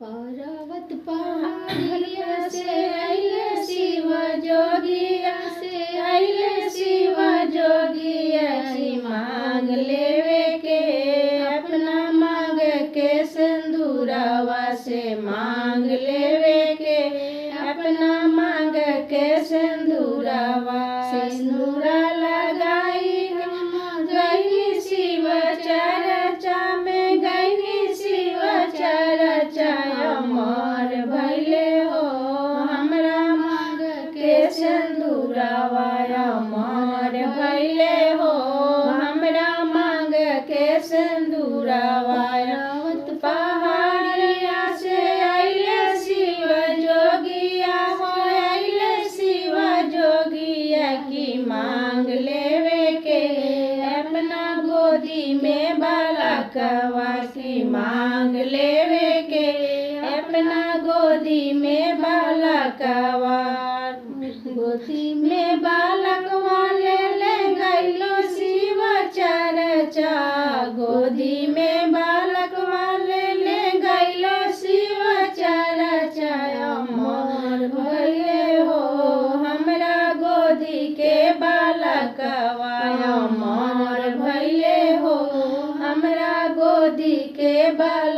पर्वत पहाड़िया से अइले शिव जोगिया से अइले शिव जोगिया सी मांग लेवे के अपना मांग के सिंदूरवा से मांग लेवे के अपना मांग के सिंदूरवा सिंदूरा लगाई गई शिव चर्चा में गई शिव चर्चा अमर भइले हो हमरा मांग के सिंदूरवा अमर भइले हो हमरा मांग के सिंदूरवा पर्वत पहाड़िया से अइले शिव जोगिया हो अइले शिव जोगिया की मांग लेवे के अपना गोदी में बालकवा की मांग लेवे के अपना गोदी में बालकवा गोदी में बालकवा ले गइलो शिव चर्चा गोदी में बालकवा ले गइलो शिव चर्चा अमर भइले हो हमरा गोदी के बालकवा अमर भइले हो हमरा गोदी के बाल